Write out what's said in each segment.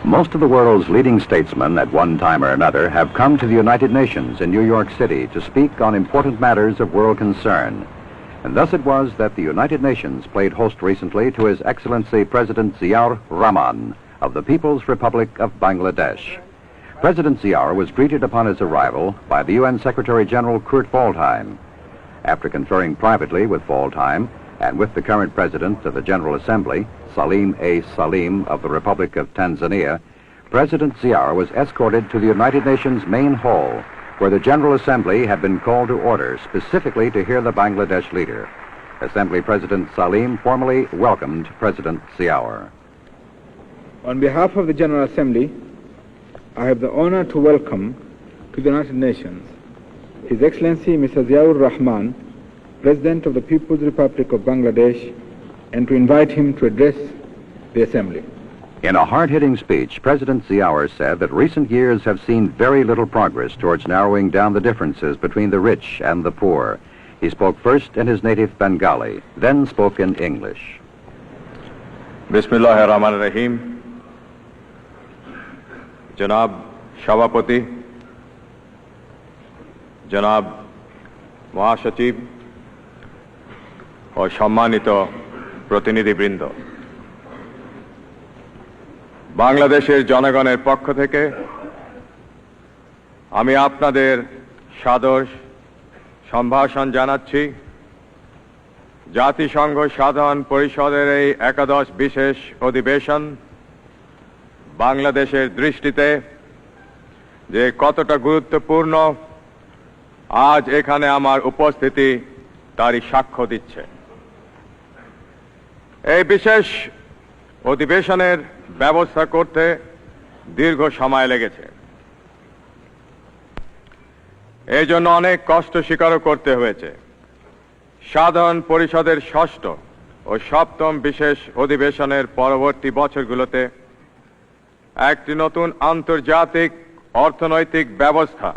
Most of the world's leading statesmen at one time or another have come to the United Nations in New York City to speak on important matters of world concern. And thus it was that the United Nations played host recently to His Excellency President Ziaur Rahman of the People's Republic of Bangladesh. President Ziaur was greeted upon his arrival by the UN Secretary General Kurt Waldheim. After conferring privately with Waldheim and with the current President of the General Assembly, Salim A. Salim of the Republic of Tanzania, President Ziaur was escorted to the United Nations main hall, where the General Assembly had been called to order specifically to hear the Bangladesh leader. Assembly President Salim formally welcomed President Ziaur. On behalf of the General Assembly, I have the honor to welcome to the United Nations His Excellency Mr. Ziaur Rahman, President of the People's Republic of Bangladesh, and to invite him to address the Assembly. In a hard-hitting speech, President Ziaur said that recent years have seen very little progress towards narrowing down the differences between the rich and the poor. He spoke first in his native Bengali, then spoke in English. Bismillahir Rahmanir Rahim. Janab Shavapati, Janab Mahasachib, ও সম্মানিত প্রতিনিধিবৃন্দ, বাংলাদেশের জনগণের পক্ষ থেকে আমি আপনাদের সাদর সম্ভাষণ জানাচ্ছি। জাতিসংঘ সাধারণ পরিষদের এই একাদশ বিশেষ অধিবেশন বাংলাদেশের দৃষ্টিতে যে কতটা গুরুত্বপূর্ণ, আজ এখানে আমার উপস্থিতি তারই সাক্ষ্য দিচ্ছে। এই বিশেষ অধিবেশনের ব্যবস্থা করতে দীর্ঘ সময় লেগেছে। এই জন্য অনেক কষ্ট স্বীকারও করতে হয়েছে। সাধারণ পরিষদের ষষ্ঠ ও সপ্তম বিশেষ অধিবেশনের পরবর্তী বছরগুলোতে একটি নতুন আন্তর্জাতিক অর্থনৈতিক ব্যবস্থা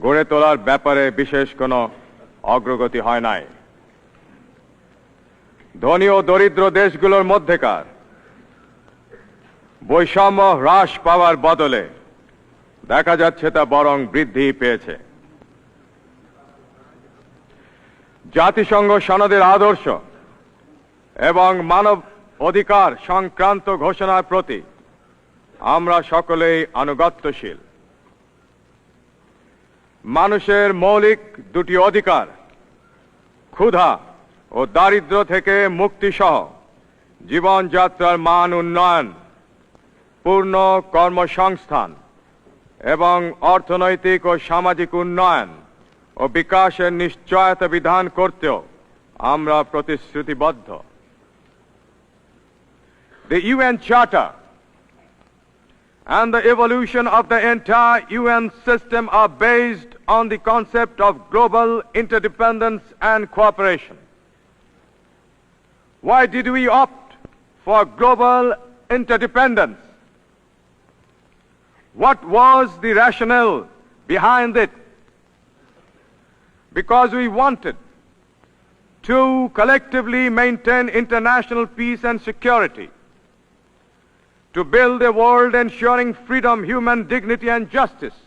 গড়ে তোলার ব্যাপারে বিশেষ কোনো অগ্রগতি হয় নাই। ধনী ও দরিদ্র দেশগুলোর মধ্যেকার বৈষম্য হ্রাস পাওয়ার বদলে দেখা যাচ্ছে তা বরং বৃদ্ধি পেয়েছে। জাতিসংঘ সনদের আদর্শ এবং মানব অধিকার সংক্রান্ত ঘোষণার প্রতি আমরা সকলেই আনুগত্যশীল। মানুষের মৌলিক দুটি অধিকার, ক্ষুধা ও দারিদ্র্য থেকে মুক্তিসহ জীবনযাত্রার মান উন্নয়ন, পূর্ণ কর্মসংস্থান এবং অর্থনৈতিক ও সামাজিক উন্নয়ন ও বিকাশের নিশ্চয়তা বিধান করতেও আমরা প্রতিশ্রুতিবদ্ধ। The UN Charter and the evolution of the entire UN system are based on the concept of global interdependence and cooperation. Why did we opt for global interdependence? What was the rationale behind it? Because we wanted to collectively maintain international peace and security, to build a world ensuring freedom, human dignity and justice.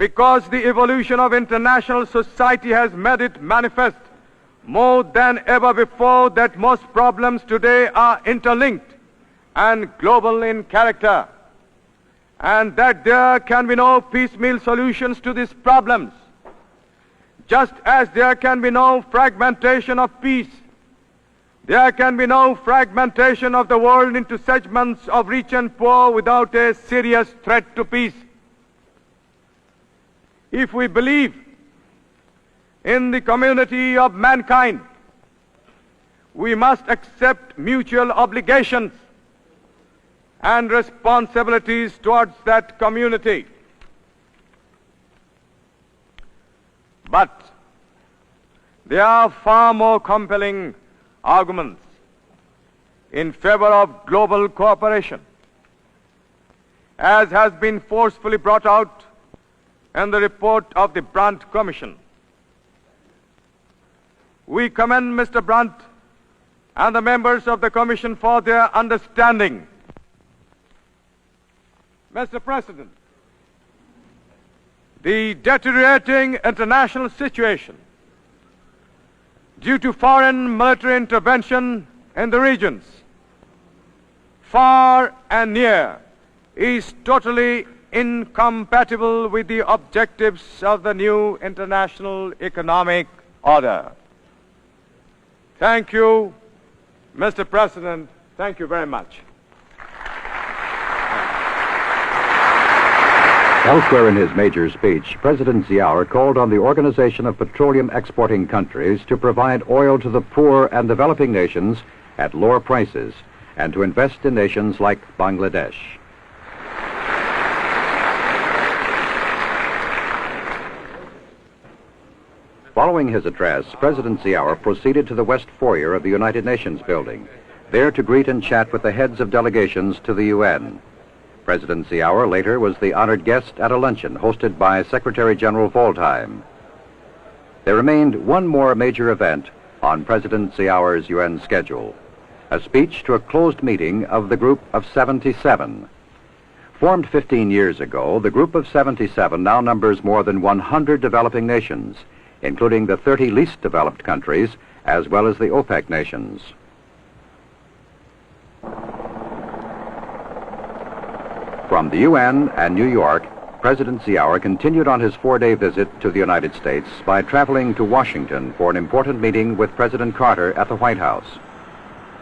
Because the evolution of international society has made it manifest more than ever before that most problems today are interlinked and global in character, and that there can be no piecemeal solutions to these problems, just as there can be no fragmentation of peace. There can be no fragmentation of the world into segments of rich and poor without a serious threat to peace. If we believe in the community of mankind, we must accept mutual obligations and responsibilities towards that community. But there are far more compelling arguments in favor of global cooperation, as has been forcefully brought out in the report of the Brandt Commission. We commend Mr. Brandt and the members of the Commission for their understanding Mr. President, the deteriorating international situation due to foreign military intervention in the regions, far and near, is totally incompatible with the objectives of the new international economic order. Thank you, Mr. President. Thank you very much. Elsewhere in his major speech, President Ziaur called on the Organization of Petroleum Exporting Countries to provide oil to the poor and developing nations at lower prices and to invest in nations like Bangladesh. Following his address, President Ziaur proceeded to the West Foyer of the United Nations building, there to greet and chat with the heads of delegations to the UN. President Ziaur later was the honored guest at a luncheon hosted by Secretary General Waldheim. There remained one more major event on President Ziaur's UN schedule, a speech to a closed meeting of the Group of 77. Formed 15 years ago, the Group of 77 now numbers more than 100 developing nations, including the 30 least developed countries, as well as the OPEC nations. From the UN and New York, President Ziaur continued on his 4-day visit to the United States by traveling to Washington for an important meeting with President Carter at the White House.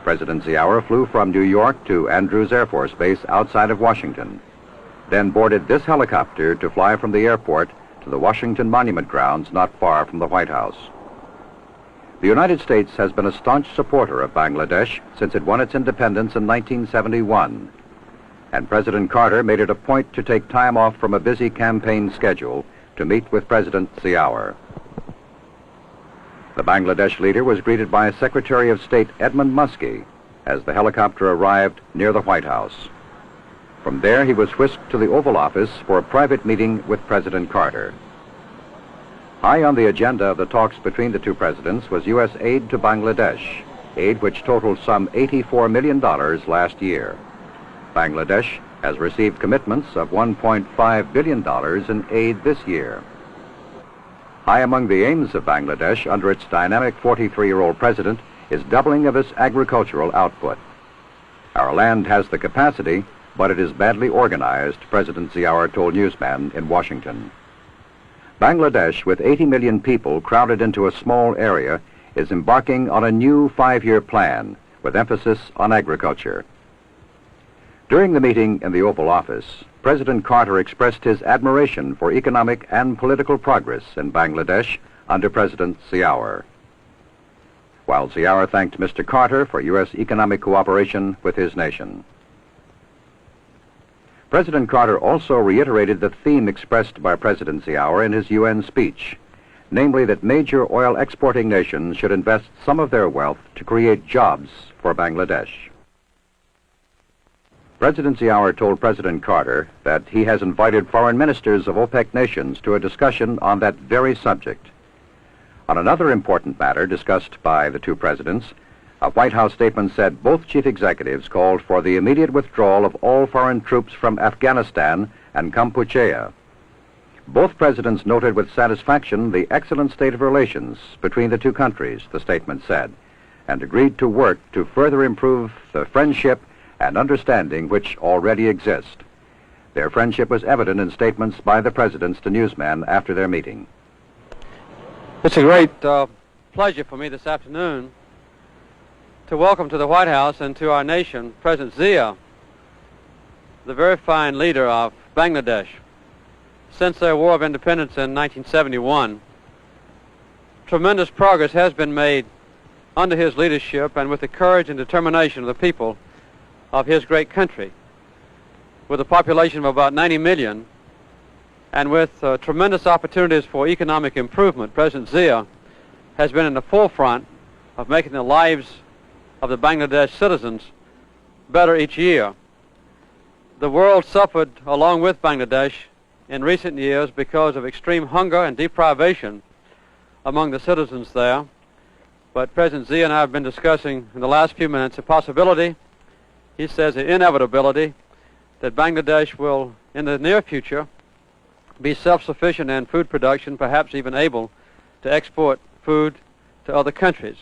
President Ziaur flew from New York to Andrews Air Force Base outside of Washington, then boarded this helicopter to fly from the airport to the Washington Monument Grounds not far from the White House. The United States has been a staunch supporter of Bangladesh since it won its independence in 1971. And President Carter made it a point to take time off from a busy campaign schedule to meet with President Ziaur. The Bangladesh leader was greeted by Secretary of State Edmund Muskie as the helicopter arrived near the White House. From there, he was whisked to the Oval Office for a private meeting with President Carter. High on the agenda of the talks between the two presidents was U.S. aid to Bangladesh, aid which totaled some $84 million last year. Bangladesh has received commitments of $1.5 billion in aid this year. High among the aims of Bangladesh under its dynamic 43-year-old president is doubling of its agricultural output. Our land has the capacity, but it is badly organized, President Ziaur told newsmen in Washington. Bangladesh, with 80 million people crowded into a small area, is embarking on a new 5-year plan with emphasis on agriculture. During the meeting in the Oval Office, President Carter expressed his admiration for economic and political progress in Bangladesh under President Ziaur. While Ziaur thanked Mr. Carter for U.S. economic cooperation with his nation. President Carter also reiterated the theme expressed by President Ziaur in his UN speech, namely that major oil exporting nations should invest some of their wealth to create jobs for Bangladesh. President Ziaur told President Carter that he has invited foreign ministers of OPEC nations to a discussion on that very subject. On another important matter discussed by the two presidents, a White House statement said both chief executives called for the immediate withdrawal of all foreign troops from Afghanistan and Kampuchea. Both presidents noted with satisfaction the excellent state of relations between the two countries, the statement said, and agreed to work to further improve the friendship and understanding which already exist. Their friendship was evident in statements by the presidents to newsmen after their meeting. It's a great pleasure for me this afternoon to welcome to the White House and to our nation President Zia, the very fine leader of Bangladesh. Since their War of Independence in 1971, tremendous progress has been made under his leadership and with the courage and determination of the people of his great country. With a population of about 90 million and with tremendous opportunities for economic improvement, President Zia has been in the forefront of making the lives of the Bangladesh citizens better each year. The world suffered along with Bangladesh in recent years because of extreme hunger and deprivation among the citizens there. But President Zia and I have been discussing in the last few minutes the possibility, he says the inevitability, that Bangladesh will in the near future, be self-sufficient in food production, perhaps even able to export food to other countries.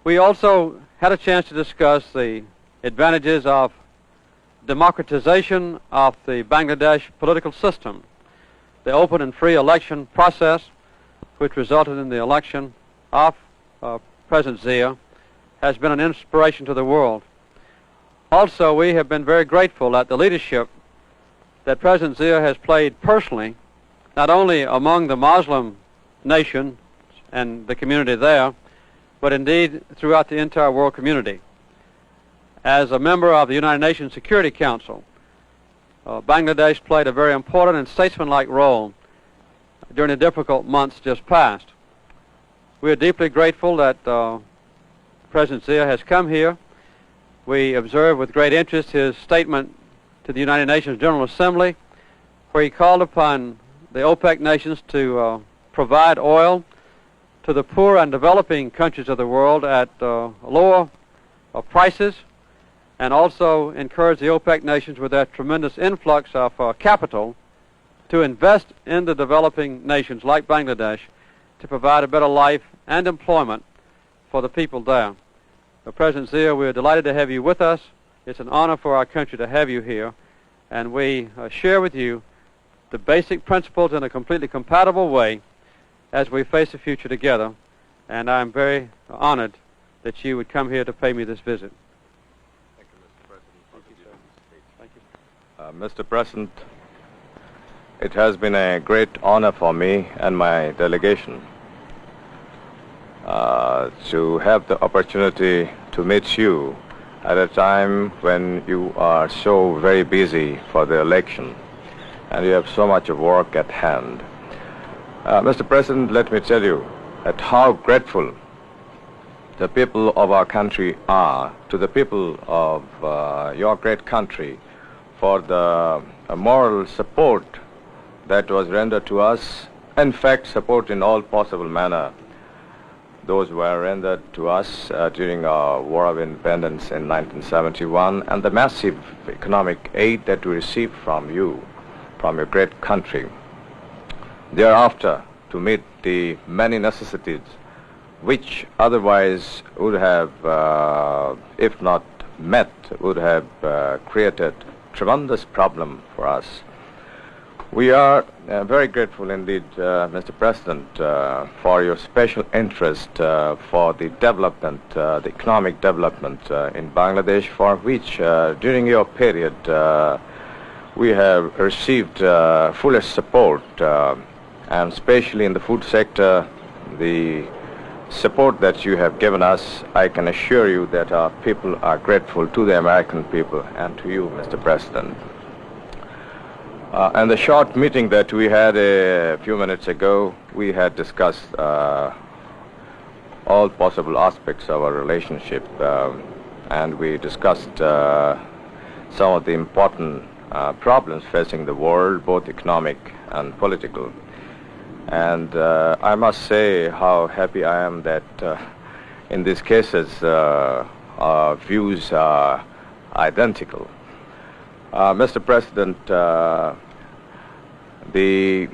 We also had a chance to discuss the advantages of democratization of the Bangladesh political system. The open and free election process, which resulted in the election of President Zia, has been an inspiration to the world. Also, we have been very grateful at the leadership that President Zia has played personally, not only among the Muslim nation and the community there, but indeed throughout the entire world community. As a member of the United Nations Security Council, Bangladesh played a very important and statesmanlike role during the difficult months just past. We are deeply grateful that President Zia has come here. We observe with great interest his statement to the United Nations General Assembly, where he called upon the OPEC nations to provide oil to the poor and developing countries of the world at lower prices, and also encourage the OPEC nations with their tremendous influx of capital to invest in the developing nations like Bangladesh to provide a better life and employment for the people there. President Zia, we are delighted to have you with us. It's an honor for our country to have you here, and we share with you the basic principles in a completely compatible way as we face the future together, and I'm very honored that you would come here to pay me this visit. Thank you, Mr. President. Thank you, sir. Thank you. Mr. President, it has been a great honor for me and my delegation to have the opportunity to meet you at a time when you are so very busy for the election and you have so much of work at hand. Mr. President, let me tell you that how grateful the people of our country are to the people of your great country for the moral support that was rendered to us. In fact, support in all possible manner. Those were rendered to us during our War of Independence in 1971, and the massive economic aid that we received from you, from your great country. Thereafter, to meet the many necessities which otherwise would have, if not met, would have created tremendous problem for us. We are very grateful indeed, Mr. President, for your special interest for the development, the economic development in Bangladesh, for which during your period we have received fullest support, and especially in the food sector, the support that you have given us. I can assure you that our people are grateful to the American people and to you, Mr. President. And the short meeting that we had a few minutes ago, we had discussed all possible aspects of our relationship, and we discussed some of the important problems facing the world, both economic and political. And I must say how happy I am that in these cases our views are identical. Mr. President, the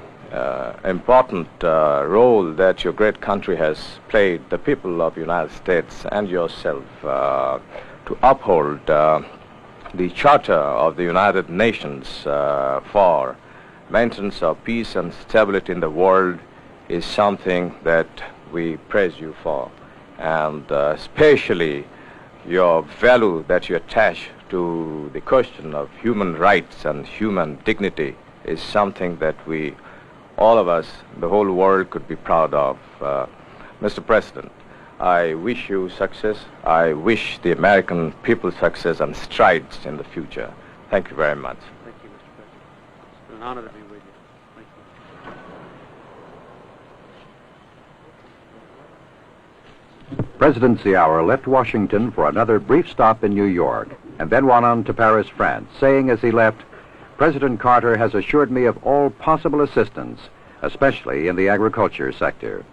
important role that your great country has played, the people of the United States and yourself, to uphold the Charter of the United Nations for maintenance of peace and stability in the world is something that we praise you for. And especially your value that you attach to the question of human rights and human dignity is something that we, all of us, the whole world could be proud of. Mr. President, I wish you success. I wish the American people success and strides in the future. Thank you very much. Thank you, Mr. President. It's been an honor to be with you. Thank you. President Ziaur left Washington for another brief stop in New York and then went on to Paris, France, saying as he left, President Carter has assured me of all possible assistance, especially in the agriculture sector.